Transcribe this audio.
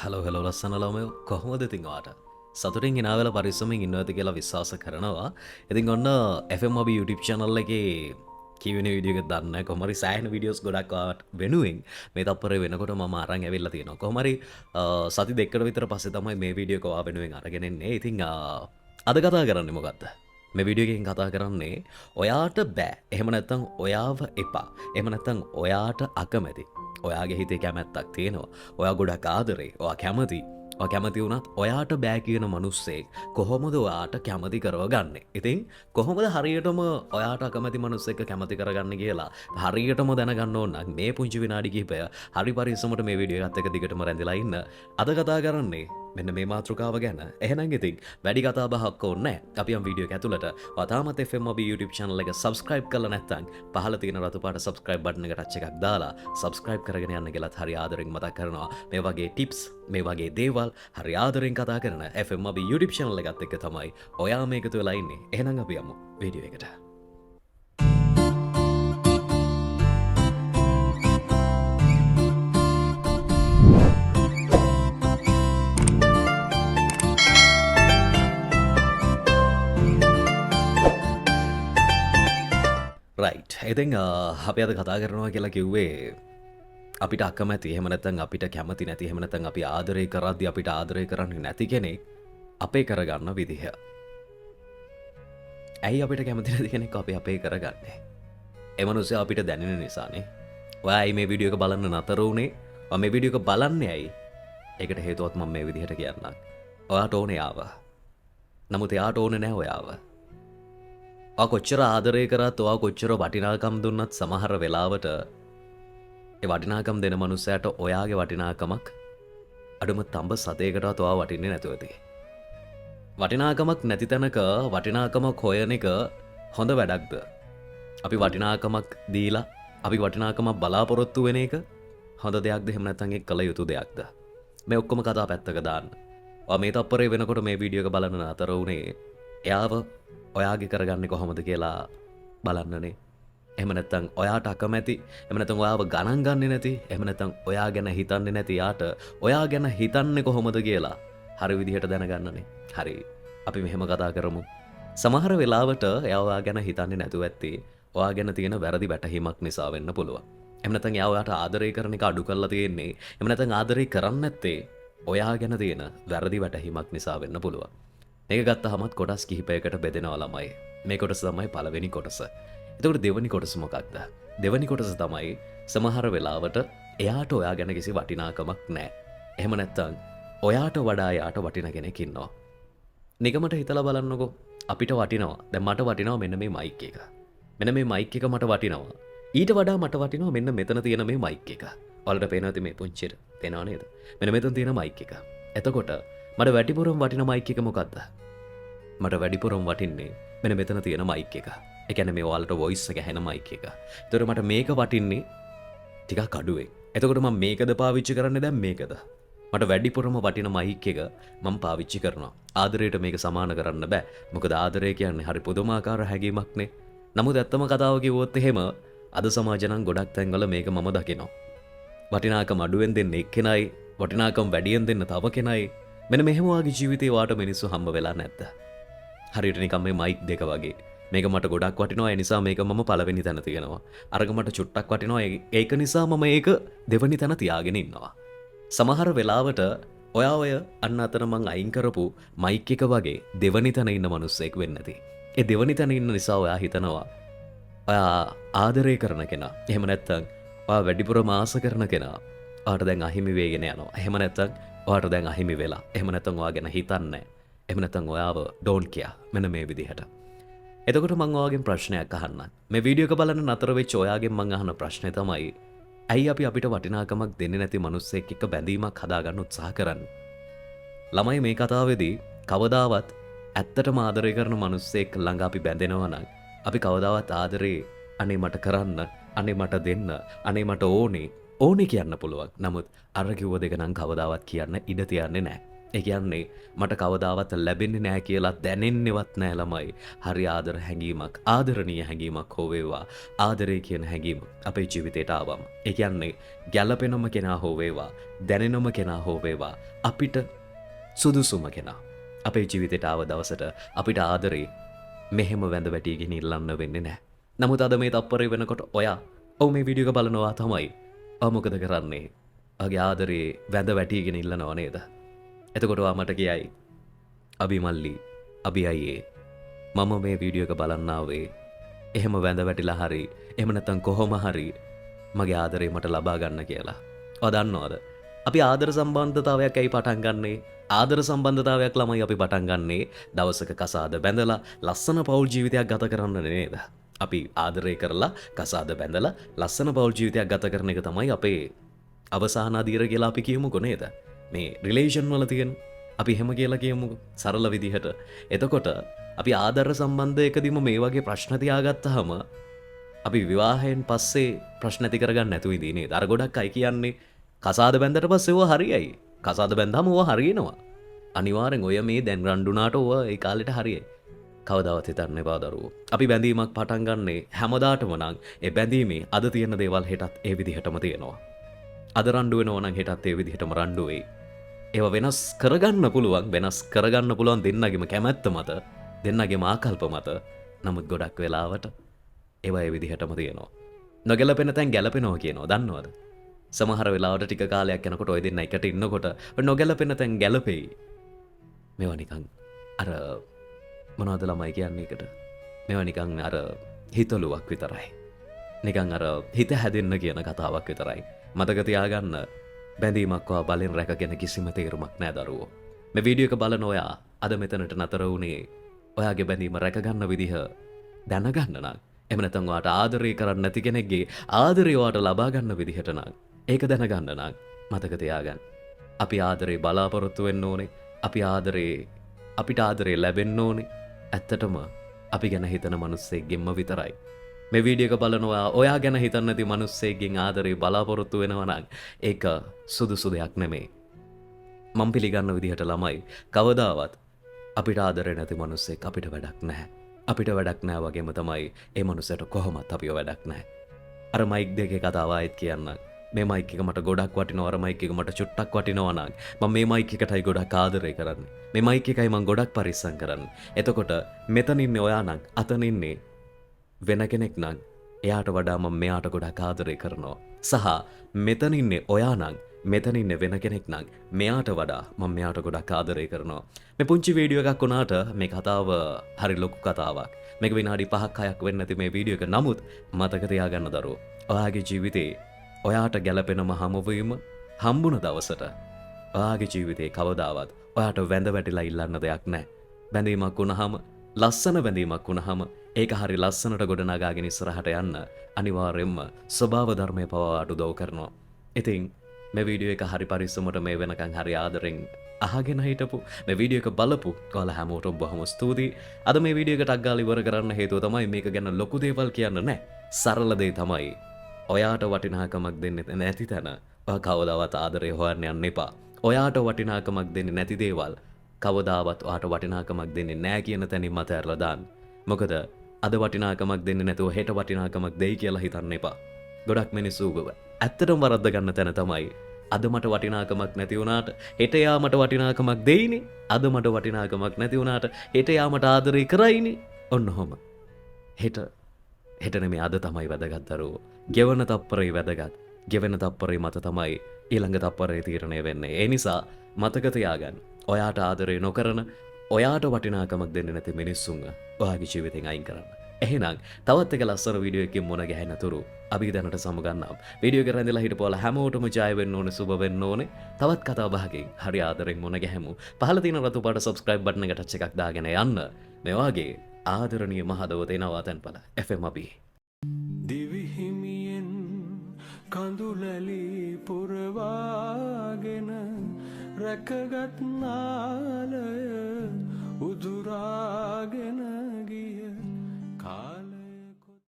Hello ලස්සන ළමයෝ කොහොමද ඉතින් ඔයාට? සතුටින් hina වෙලා පරිස්සමෙන් ඉන්නවද කියලා විශ්වාස කරනවා. ඉතින් ඔන්න FMOB YouTube channel එකේ කියවෙන වීඩියෝ එකක් දාන්න කොහොම හරි සෑහෙන වීඩියෝස් ගොඩක් ඔයාට වෙනුවෙන් මේ තප්පරේ වෙනකොට මම අරන් ඇවිල්ලා තියෙනවා. කොහොම හරි සති දෙකකට විතර පස්සේ තමයි මේ වීඩියෝ එක ඔයා වෙනුවෙන් අරගෙන එන්නේ. ඉතින් අද කතා කරන්නේ මොකද්ද? මේ වීඩියෝ එකෙන් කතා කරන්නේ ඔයාට බෑ. එහෙම නැත්නම් ඔයාව එපා. එහෙම නැත්නම් ඔයාට අකමැති. ඔයාගේ හිතේ කැමැත්තක් තියෙනවා. ඔයා ගොඩක් ආදරේ. ඔයා කැමති. ඔයා කැමති වුණත් ඔයාට බෑ කියන මිනිස්සෙක් කොහොමද ඔයාට කැමති කරවගන්නේ? ඉතින් කොහොමද හරියටම ඔයාට අකමැති මිනිස්සෙක් කැමති කරගන්නේ කියලා හරියටම දැනගන්න ඕන නම් මේ පුංචි විනාඩි කිහිපය හරි පරිස්සමට මේ වීඩියෝ එකත් එක්ක දිගටම රැඳිලා ඉන්න. අද කතා කරන්නේ මෙන්න මේ මාතෘකාව ගැන. එහෙනම් ඉතින් වැඩි කතා බහක් ඕනේ නැහැ. අපි යම් වීඩියෝ එක ඇතුළට වතාමත් FMOB YouTube channel එක subscribe කරලා නැත්නම් පහළ තියෙන රතු පාට subscribe button එක ටච් එකක් දාලා subscribe කරගෙන යන්න කියලාත් හරි ආදරෙන් මතක් කරනවා. මේ වගේ tips මේ වගේ දේවල් හරි ආදරෙන් කතා කරන FMOB YouTube channel එකත් එක්ක තමයි ඔයා මේකතු වෙලා ඉන්නේ. එහෙනම් අපි යමු වීඩියෝ එකට. රයිට්. ඉතින් අපි අද කතා කරනවා කියලා කිව්වේ අපිට අකමැති එහෙම නැත්නම් අපිට කැමති නැති එහෙම නැත්නම් අපි ආදරය කරද්දී අපිට ආදරය කරන්නේ නැති කෙනෙක් අපේ කරගන්න විදිහ. ඇයි අපිට කැමති නැති කෙනෙක් අපි අපේ කරගන්නේ? ඒ මනුස්සයා අපිට දැනෙන නිසානේ. ඔයා ඇයි මේ වීඩියෝ එක බලන්න නතර වුනේ? ඔයා මේ වීඩියෝ එක බලන්නේ ඇයි? ඒකට හේතුවත් මම මේ විදිහට කියන්නම්. ඔයාට ඕනේ ආව. නමුත් එයාට ඕනේ නැහැ ඔයාව. ඔයා කොච්චර ආදරය කරත් ඔයා කොච්චර වටිනාකම් දුන්නත් සමහර වෙලාවට ඒ වටිනාකම් දෙන මනුස්සයාට ඔයාගේ වටිනාකමක් අඩුම තඹ සතේකටවත් ඔයා වටින්නේ නැතුව ඇති. වටිනාකමක් නැති තැනක වටිනාකමක් හොයන එක හොඳ වැඩක්ද? අපි වටිනාකමක් දීලා අපි වටිනාකමක් බලාපොරොත්තු වෙන එක හොඳ දෙයක්ද? එහෙම නැත්නම් ඒක කළ යුතු දෙයක්ද? මේ ඔක්කොම කතා පැත්තක දාන්න. ඔයා මේ තප්පරේ වෙනකොට මේ වීඩියෝ එක බලන්න අතර උනේ එයාව ඔයාගේ කරගන්නේ කොහොමද කියලා බලන්නනේ. එහෙම නැත්නම් ඔයාට අකමැති, එහෙම නැත්නම් ඔයාව ගණන් ගන්නේ නැති, එහෙම නැත්නම් ඔයා ගැන හිතන්නේ නැති යාට ඔයා ගැන හිතන්නේ කොහොමද කියලා හරි විදිහට දැනගන්නනේ. හරි. අපි මෙහෙම කතා කරමු. සමහර වෙලාවට එයා ඔයා ගැන හිතන්නේ නැතුව ඇත්තේ ඔයා ගැන තියෙන වැරදි වැටහීමක් නිසා වෙන්න පුළුවන්. එහෙම නැත්නම් එයා ඔයාට ආදරය කරන එක අඩු කරලා තියෙන්නේ. එහෙම නැත්නම් ආදරය කරන්නේ නැත්තේ ඔයා ගැන තියෙන වැරදි වැටහීමක් නිසා වෙන්න පුළුවන්. මේක ගත්තහමත් කොටස් කිහිපයකට බෙදෙනවා ළමයි. මේ කොටස තමයි පළවෙනි කොටස. එතකොට දෙවෙනි කොටස මොකක්ද? දෙවෙනි කොටස තමයි සමහර වෙලාවට එයාට ඔයා ගැන කිසි වටිනාකමක් නැහැ. එහෙම නැත්නම් ඔයාට වඩා එයාට වටින කෙනෙක් ඉන්නවා. නිකමට හිතලා බලන්නකෝ. අපිට වටිනවා. දැන් මට වටිනවා මෙන්න මේ මයික් එක. මෙන්න මේ මයික් එක මට වටිනවා. ඊට වඩා මට වටිනවා මෙන්න මෙතන තියෙන මේ මයික් එක. ඔයාලට පේනවද මේ පුංචිට? පේනව නේද? මෙන්න මෙතන තියෙන මයික් එක. එතකොට මට වැඩිපුරම වටින මයික් එක මොකද්ද? මට වැඩිපුරම වටින්නේ මෙන්න මෙතන තියෙන මයික් එක. ඒ කියන්නේ මේ ඔයාලට වොයිස් එක ඇහෙන මයික් එක. ඒතකොට මට මේක වටින්නේ ටිකක් අඩුවෙන්. එතකොට මම මේකද පාවිච්චි කරන්නේ දැන් මේකද? මට වැඩිපුරම වටින මයික් එක මම පාවිච්චි කරනවා. ආදරයට මේක සමාන කරන්න බෑ. මොකද ආදරය කියන්නේ හරි පුදුමාකාර හැඟීමක්නේ. නමුත් ඇත්තම කතාව කිව්වොත් එහෙම අද සමාජය නම් ගොඩක් තැන්වල මේක මම දකිනවා. වටිනාකම අඩුවෙන් දෙන්නේ එක්කෙනයි, වටිනාකම වැඩියෙන් දෙන්න තව කෙනයි. මෙන්න මෙහෙම වාගේ ජීවිතේ වාට මිනිස්සු හම්බ වෙලා නැද්ද? හරියට නිකන් මේ මයික් දෙක වගේ. මේක මට ගොඩක් වටිනවා ඒ නිසා මේක මම පළවෙනි තැන තියනවා. අරක මට චුට්ටක් වටිනවා ඒක නිසා මම ඒක දෙවෙනි තැන තියාගෙන ඉන්නවා. සමහර වෙලාවට ඔය අන්න අතන මං අයින් කරපු මයික් එක වගේ දෙවෙනි තැන ඉන්න මිනිස්සෙක් වෙන්න ඇති. ඒ දෙවෙනි තැන ඉන්න නිසා ඔයා හිතනවා ඔයා ආදරය කරන කෙනා. එහෙම නැත්නම් ඔයා වැඩිපුරම ආස කරන කෙනා. ඔයාට දැන් අහිමි වෙගෙන යනවා. එහෙම නැත්නම් ඔයාට දැන් අහිමි වෙලා. එහෙම නැත්නම් ඔයා ගැන හිතන්නේ නැහැ. එහෙම නැත්නම් ඔයාව ඩෝන්ට් කියා. මෙන්න මේ විදිහට. එතකොට මං ඔයාගෙන් ප්‍රශ්නයක් අහන්නම්. මේ වීඩියෝ එක බලන්න නතර වෙච්ච ඔයාගෙන් මං අහන ප්‍රශ්නේ තමයි ඇයි අපි අපිට වටිනාකමක් දෙන්නේ නැති මිනිස්සෙක් එක්ක බැඳීමක් හදාගන්න උත්සාහ කරන්නේ? ළමයි මේ කතාවේදී කවදාවත් ඇත්තටම ආදරය කරන මිනිස්සෙක් ළඟ අපි බැඳෙනවා නම් අපි කවදාවත් ආදරේ අනේ මට කරන්න, අනේ මට දෙන්න, අනේ මට ඕනේ කියන්න පුළුවන්. නමුත් අර කිව්ව දෙක නම් කවදාවත් කියන්න ඉඩ තියන්නේ නැහැ. ඒ කියන්නේ මට කවදාවත් ලැබෙන්නේ නැහැ කියලා දැනෙන්නේවත් නැහැ ළමයි. හරි ආදර හැඟීමක්, ආදරණීය හැඟීමක් හෝ වේවා, ආදරය කියන හැඟීම අපේ ජීවිතේට ආවම. ඒ කියන්නේ ගැළපෙනම කෙනා හෝ වේවා, දැනෙනම කෙනා හෝ වේවා, අපිට සුදුසුම කෙනා අපේ ජීවිතේට ආව දවසට අපිට ආදරේ මෙහෙම වැඳ වැටිගෙන ඉල්ලන්න වෙන්නේ නැහැ. නමුත් අද මේ තප්පරේ වෙනකොට ඔයා මේ වීඩියෝ එක බලනවා තමයි. මොකද කරන්නේ? ඔයාගේ ආදරේ වැඳ වැටිගෙන ඉල්ලනව නේද? එතකොට ඔයා මට කියයි අබි මල්ලි, අබි අයියේ, මම මේ වීඩියෝ එක බලන්න ආවේ එහෙම වැඳ වැටිලා හරි එහෙම නැත්නම් කොහොම හරි මගේ ආදරේ මට ලබා ගන්න කියලා. ඔයා දන්නවද? අපි ආදර සම්බන්ධතාවයක් ඇයි පටන් ගන්නෙ? ආදර සම්බන්ධතාවයක් ළමයි අපි පටන් ගන්නෙ දවසක කසාද බැඳලා ලස්සන පෞල් ජීවිතයක් ගත කරන්න නේද? අපි ආදරය කරලා කසාද බැඳලා ලස්සන පෞල් ජීවිතයක් ගත කරන එක තමයි අපේ අවසාන අදියර කියලා අපි කියමුකෝ නේද? මේ රිලේෂන් වල තියෙන අපි එහෙම කියලා කියමුකෝ සරල විදිහට. එතකොට අපි ආදර සම්බන්ධයකදීම මේ වගේ ප්‍රශ්න තියාගත්තාම අපි විවාහයෙන් පස්සේ ප්‍රශ්න ඇති කරගන්න නැතුව ඉඳී නේද? අර ගොඩක් අය කියන්නේ කසාද බැඳලා පස්සේ ඕවා හරියයි. කසාද බැඳාම ඕවා හරියනවා. අනිවාර්යෙන් ඔය මේ දැන් රණ්ඩුනාට ඕවා ඒ කාලෙට හරියයි. කවදාවත් හිතන්න එපා දරුවෝ. අපි බැඳීමක් පටන් ගන්නේ හැමදාටම නම් ඒ බැඳීමේ අද තියෙන දේවල් හෙටත් ඒ විදිහටම තියෙනවා. අද රණ්ඩු වෙනවා නම් හෙටත් ඒ විදිහටම රණ්ඩු වෙයි. ඒවා වෙනස් කරගන්න පුළුවන් දෙන්නගේම කැමැත්ත මත, දෙන්නගේම ආකල්ප මත. නමුත් ගොඩක් වෙලාවට ඒවා ඒ විදිහටම තියෙනවා. නොගැලපෙන තැන් ගැලපෙනවා කියනවා. දන්නවද? සමහර වෙලාවට ටික කාලයක් යනකොට ඔය දෙන්න එකට ඉන්නකොට නොගැලපෙන තැන් ගැලපෙයි. මේවා නිකන් අර මොනවද ළමයි කියන්නේ එකට? මේවා නිකන් අර හිතලුවක් විතරයි. නිකන් අර හිත හැදෙන්න කියන කතාවක් විතරයි. මතක තියාගන්න බැඳීමක් ඔයා බලෙන් රැකගෙන කිසිම තේරුමක් නෑ දරුවෝ. මේ වීඩියෝ එක බලන ඔයා අද මෙතනට නතර වුණේ ඔයාගේ බැඳීම රැකගන්න විදිහ දැනගන්න නම්. එහෙම නැත්නම් ඔයාට ආදරය කරන්න නැති කෙනෙක්ගේ ආදරය ඔයාට ලබා ගන්න විදිහට නම්. ඒක දැනගන්න නම් මතක තියාගන්න. අපි ආදරේ බලාපොරොත්තු වෙන්න ඕනේ. අපිට ආදරේ ලැබෙන්න ඕනේ. ඇත්තටම අපි ගැන හිතන මිනිස්සෙක්ගෙන්ම විතරයි. මේ වීඩියෝ එක බලනවා ඔයා ගැන හිතන්නේ නැති මිනිස්සෙක්ගෙන් ආදරේ බලාපොරොත්තු වෙනවා නම් ඒක සුදුසු දෙයක් නෙමෙයි. මම පිළිගන්න විදිහට ළමයි කවදාවත් අපිට ආදරේ නැති මිනිස්සෙක් අපිට වැඩක් නැහැ. අපිට වැඩක් නැහැ වගේම තමයි ඒ මිනිස්සට කොහොමත් අපිව වැඩක් නැහැ. අර මයික් දෙකේ කතාව ආයෙත් කියන්නම්. මේ මයික් එක මට ගොඩක් වටිනවා. අර මයික් එක මට චුට්ටක් වටිනවා නම් මම මේ මයික් එකටයි ගොඩක් ආදරය කරන්නේ. මේ මයික් එකයි මම ගොඩක් පරිස්සම් කරන්නේ. එතකොට මෙතන ඉන්නේ ඔයා නම් අතන ඉන්නේ වෙන කෙනෙක් නම් එයාට වඩා මම මෙයාට ගොඩක් ආදරය කරනවා. සහ මෙතන ඉන්නේ ඔයා නම් මෙතන ඉන්නේ වෙන කෙනෙක් නම් මෙයාට වඩා මම මෙයාට ගොඩක් ආදරය කරනවා. මේ පුංචි වීඩියෝ එකක් වුණාට මේ කතාව හරි ලොකු කතාවක්. මේක විනාඩි 5ක් 6ක් වෙන්නේ නැති මේ වීඩියෝ එක. නමුත් මතක තියාගන්න දරුවෝ. ඔයාගේ ජීවිතේ ඔයාට ගැළපෙනම හමුවීම හම්බුන දවසට ඔයාගේ ජීවිතේ කවදාවත් ඔයාට වැඳ වැටිලා ඉල්ලන්න දෙයක් නැහැ. බැඳීමක් වුණාම ලස්සන බැඳීමක් වුණාම ඒක හරි ලස්සනට ගොඩනගාගෙන ඉස්සරහට යන්න අනිවාර්යයෙන්ම ස්වභාව ධර්මයේ පවාට උදව් කරනවා. ඉතින් මේ වීඩියෝ එක හරි පරිස්සමට මේ වෙනකන් හරි ආදරෙන් අහගෙන හිටපු මේ වීඩියෝ එක බලපු ඔයාලා හැමෝටම බොහොම ස්තුතියි. අද මේ වීඩියෝ එක ටක් ගාලා ඉවර කරන්න හේතුව තමයි මේක ගැන ලොකු දේවල් කියන්න නැහැ. සරල දේ තමයි ඔයාට වටිනාකමක් දෙන්නේ නැති තැන ඔයා කවදාවත් ආදරේ හොයන්න යන්න එපා. ඔයාට වටිනාකමක් දෙන්නේ නැති දේවල් කවදාවත් ඔයාට වටිනාකමක් දෙන්නේ නැහැ කියන තැනින් මත ඇරලා දාන්න. මොකද අද වටිනාකමක් දෙන්නේ නැතුව හෙට වටිනාකමක් දෙයි කියලා හිතන්න එපා. ගොඩක් මිනිස්සු ඇත්තටම වරද්ද ගන්න තැන තමයි අද මට වටිනාකමක් නැති වුණාට හෙට යාමට වටිනාකමක් දෙයිනේ. අද මට වටිනාකමක් නැති වුණාට හෙට යාමට ආදරේ කරයිනේ. ඔන්න ඔහම. හෙට නෙමෙයි අද තමයි වැදගත් දරුවෝ. ගෙවන තප්පරේ වැදගත්. ගෙවෙන තප්පරේ මත තමයි ඊළඟ තප්පරේ තීරණය වෙන්නේ. ඒ නිසා මතක තියාගන්න. ඔයාට ආදරේ නොකරන, ඔයාට වටිනාකමක් දෙන්නේ නැති මිනිස්සුන්ව ඔයාගේ ජීවිතෙන් අයින් කරන්න. එහෙනම් තවත් එක ලස්සන වීඩියෝ එකකින් මුණ ගැහෙන තුරු අපි දැනට සමුගන්නම්. වීඩියෝ එක රැඳිලා හිටපුවාලා හැමෝටම ජය වෙන්න ඕනේ, සුබ වෙන්න ඕනේ. තවත් කතා බහකින් හරි ආදරෙන් මුණ ගැහෙමු. පහළ තියෙන රතු පාට subscribe button එක ටච් එකක් දාගෙන යන්න. මේ වාගේ ආදරණීය මහදවතේ නවාතැන්පල FM අපි. දිවිහිමියෙන් කඳුලැලි පුරවාගෙන රැකගත් නාලය උදුරාගෙන